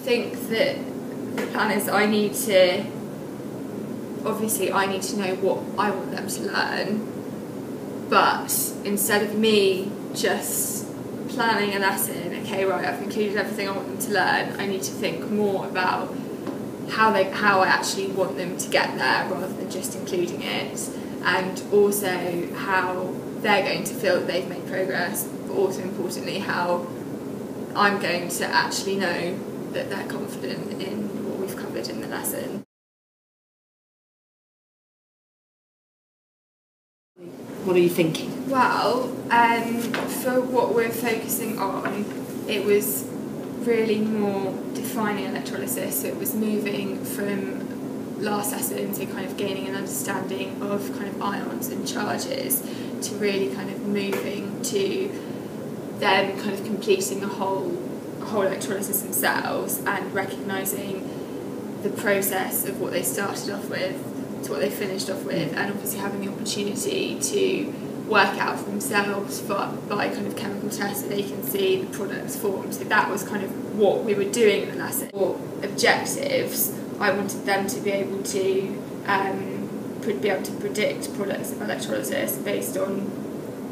think that the plan is I need to know what I want them to learn, but instead of me just planning a lesson, okay, right, I've included everything I want them to learn, I need to think more about how I actually want them to get there rather than just including it, and also how they're going to feel that they've made progress, but also importantly how I'm going to actually know that they're confident in what we've covered in the lesson. What are you thinking? Well, for what we're focusing on, it was really more defining electrolysis, so it was moving from last lesson to kind of gaining an understanding of kind of ions and charges to really kind of moving to them kind of completing a whole electrolysis themselves and recognising the process of what they started off with to what they finished off with, and obviously having the opportunity to work out for themselves by kind of chemical tests so they can see the products formed. So that was kind of what we were doing in the lesson. For objectives, I wanted them to be able to predict products of electrolysis based on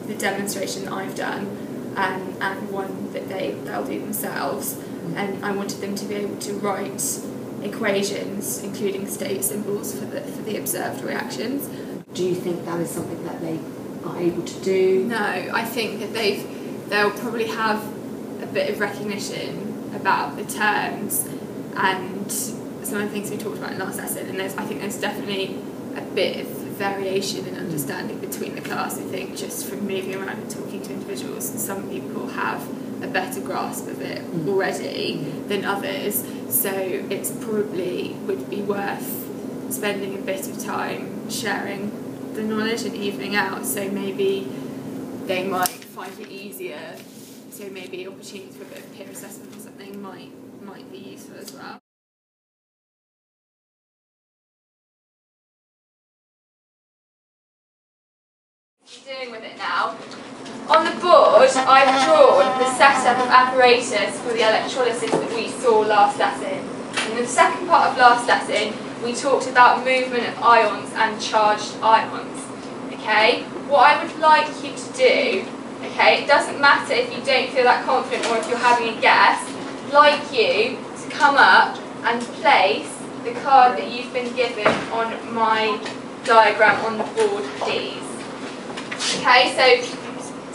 the demonstration that I've done and one that they'll do themselves. And I wanted them to be able to write equations, including state symbols for the observed reactions. Do you think that is something that they are able to do? No, I think that they'll probably have a bit of recognition about the terms and some of the things we talked about in last lesson, and I think there's definitely a bit of variation in understanding between the class. I think just from moving around and talking to individuals, some people have a better grasp of it already than others, so it's probably would be worth spending a bit of time sharing the knowledge and evening out, so maybe they might find it easier, so maybe opportunities for a bit of peer assessment or something might be useful as well. Doing with it now. On the board, I've drawn the setup of apparatus for the electrolysis that we saw last lesson. In the second part of last lesson, we talked about movement of ions and charged ions. Okay, what I would like you to do, okay, it doesn't matter if you don't feel that confident or if you're having a guess, I'd like you to come up and place the card that you've been given on my diagram on the board, please. Okay, so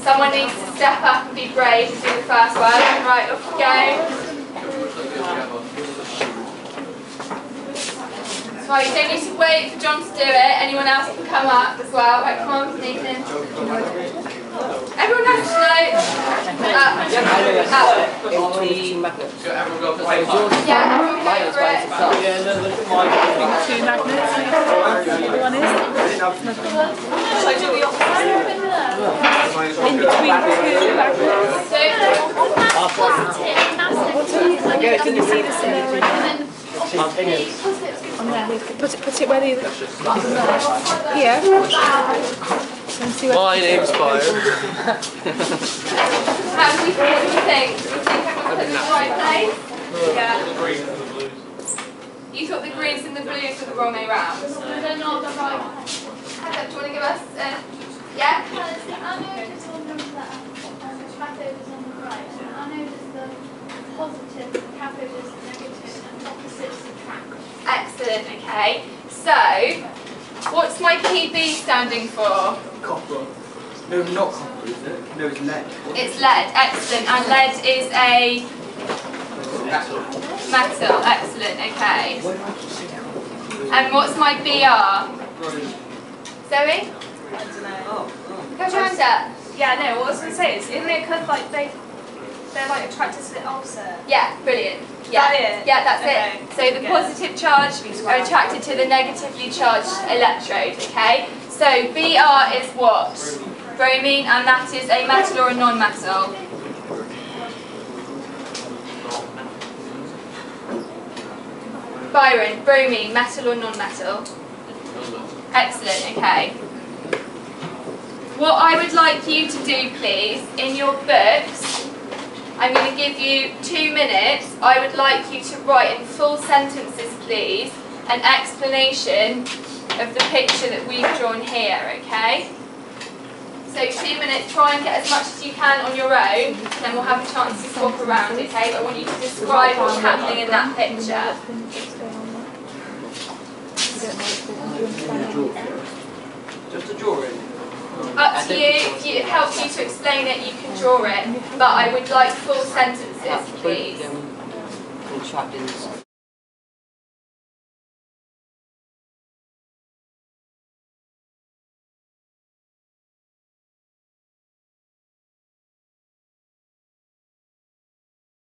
someone needs to step up and be brave and do the first one. Right, off you go. Right, you don't need to wait for John to do it. Anyone else can come up as well. Right, come on, Nathan. Everyone has to know. Up. Yeah, everyone go for it. Two magnets. One is. So do the opposite. In between two magnets. Can you see this in there already? On there. Put it where the here. My name's Byron. What do you think? Do you think everyone's in the right place? Yeah. You thought the greens and the blues were the wrong way round? No, they're not the right way. Do you want to give us yeah? Because I noticed on the cathode is on the right, and I noticed the positive, the cathode is negative, and opposites attract. Excellent, okay. So, what's my PB standing for? Copper. No, not copper, is it? No, it's lead. It's lead, excellent. And lead is a metal, excellent, okay. And what's my BR? Zoe? I don't know. Go your hand up. Yeah, no, what I was going to say is, isn't it kind of like they're like attracted to the opposite? Yeah, brilliant. Yeah, That it? yeah, that's Okay. it. So the positive charge are attracted to the negatively charged electrode, okay? So BR is what? Bromine, and that is a metal or a non-metal? Byron, bromine, metal or non-metal? Excellent, okay. What I would like you to do, please, in your books, I'm going to give you 2 minutes. I would like you to write in full sentences, please, an explanation of the picture that we've drawn here, okay? So 2 minutes, try and get as much as you can on your own, and then we'll have a chance to swap around, okay? But I want you to describe what's happening in that picture. Just a drawing. Up to you. If it helps you to explain it, you can draw it. But I would like full sentences, please.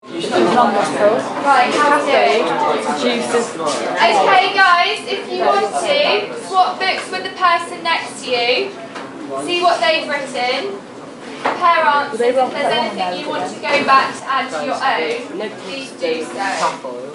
Right, how do? Okay, guys, if you want to, swap books with the person next to you. See what they've written. Compare answers. If there's anything you want to go back to add to your own, please do so.